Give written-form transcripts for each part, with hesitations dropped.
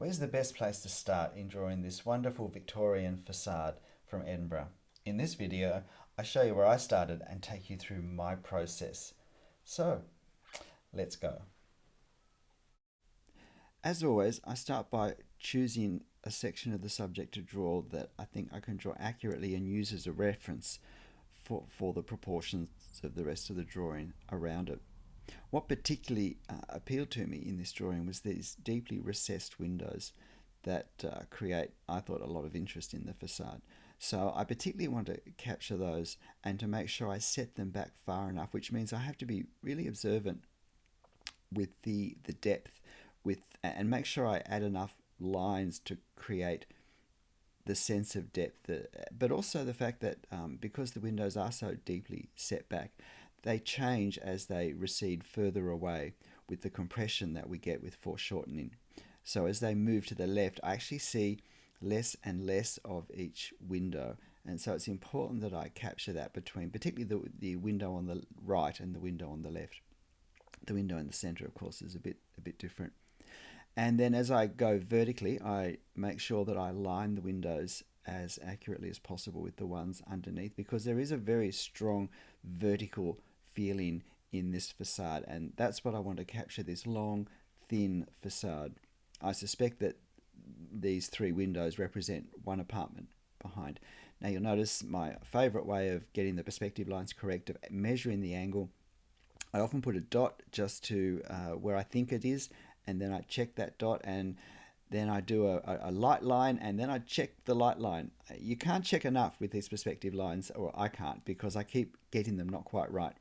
Where's the best place to start in drawing this wonderful Victorian facade from Edinburgh? In this video, I show you where I started and take you through my process. So, let's go. As always, I start by choosing a section of the subject to draw that I think I can draw accurately and use as a reference for the proportions of the rest of the drawing around it. What particularly appealed to me in this drawing was these deeply recessed windows that create, I thought, a lot of interest in the facade. So I particularly want to capture those and to make sure I set them back far enough, which means I have to be really observant with the depth and make sure I add enough lines to create the sense of depth, but also the fact that because the windows are so deeply set back, they change as they recede further away with the compression that we get with foreshortening. So as they move to the left, I actually see less and less of each window. And so it's important that I capture that between, particularly the window on the right and the window on the left. The window in the center, of course, is a bit different. And then as I go vertically, I make sure that I line the windows as accurately as possible with the ones underneath, because there is a very strong vertical feeling in this facade, and that's what I want to capture, this long, thin facade. I suspect that these three windows represent one apartment behind. Now you'll notice my favorite way of getting the perspective lines correct, of measuring the angle. I often put a dot just to where I think it is, and then I check that dot, and then I do a light line, and then I check the light line. You can't check enough with these perspective lines, or I can't, because I keep getting them not quite right.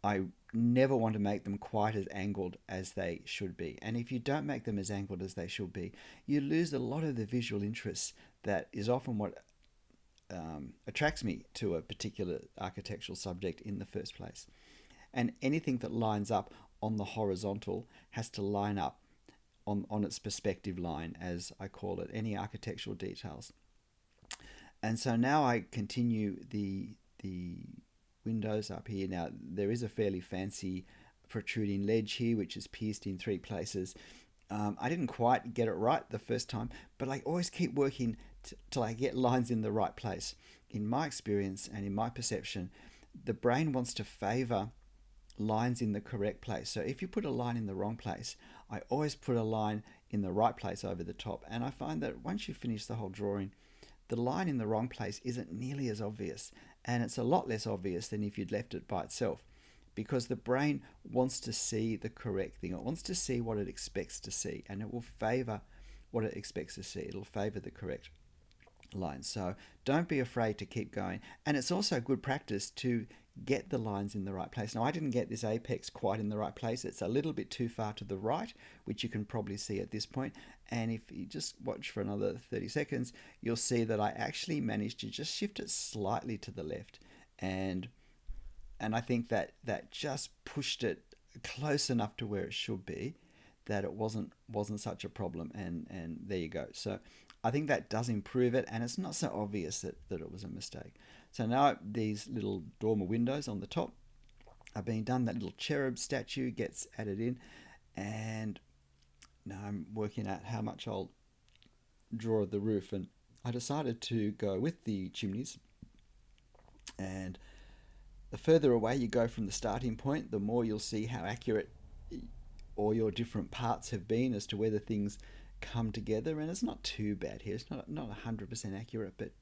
I never want to make them quite as angled as they should be. And if you don't make them as angled as they should be, you lose a lot of the visual interest that is often what attracts me to a particular architectural subject in the first place. And anything that lines up on the horizontal has to line up on its perspective line, as I call it, any architectural details. And so now I continue the windows up here. Now there is a fairly fancy protruding ledge here which is pierced in three places. I didn't quite get it right the first time, but I always keep working till I get lines in the right place. In my experience and in my perception, the brain wants to favor lines in the correct place. So if you put a line in the wrong place, I always put a line in the right place over the top, and I find that once you finish the whole drawing, the line in the wrong place isn't nearly as obvious, and it's a lot less obvious than if you'd left it by itself, because the brain wants to see the correct thing. It wants to see what it expects to see, and it will favor what it expects to see. It'll favor the correct line. So don't be afraid to keep going, and it's also good practice to get the lines in the right place. Now I didn't get this apex quite in the right place. It's a little bit too far to the right, which you can probably see at this point. And if you just watch for another 30 seconds, you'll see that I actually managed to just shift it slightly to the left. And I think that just pushed it close enough to where it should be that it wasn't such a problem. And there you go. So I think that does improve it, and it's not so obvious that it was a mistake. So now these little dormer windows on the top are being done. That little cherub statue gets added in, and now I'm working out how much I'll draw of the roof, and I decided to go with the chimneys. And the further away you go from the starting point, the more you'll see how accurate all your different parts have been as to whether things come together. And it's not too bad here. It's not 100% accurate, but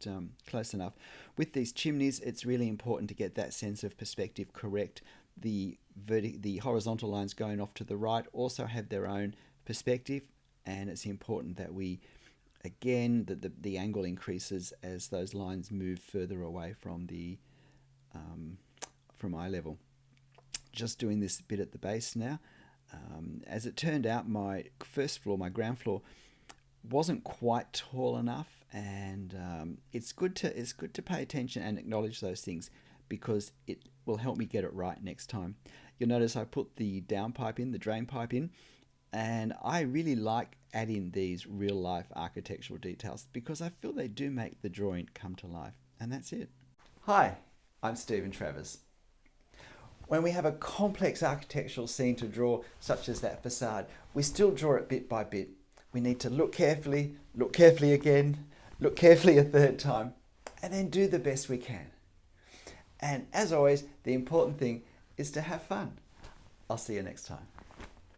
close enough. With these chimneys, it's really important to get that sense of perspective correct. The horizontal lines going off to the right also have their own perspective, and it's important that we, again, the angle increases as those lines move further away from from eye level. Just doing this bit at the base now. As it turned out, my first floor, my ground floor, wasn't quite tall enough, and it's good to pay attention and acknowledge those things, because it will help me get it right next time. You'll notice I put the downpipe in, the drain pipe in, and I really like adding these real life architectural details because I feel they do make the drawing come to life. And that's it. Hi, I'm Stephen Travers. When we have a complex architectural scene to draw, such as that facade, we still draw it bit by bit. we need to look carefully again, look carefully a third time, and then do the best we can. And as always, the important thing is to have fun. I'll see you next time.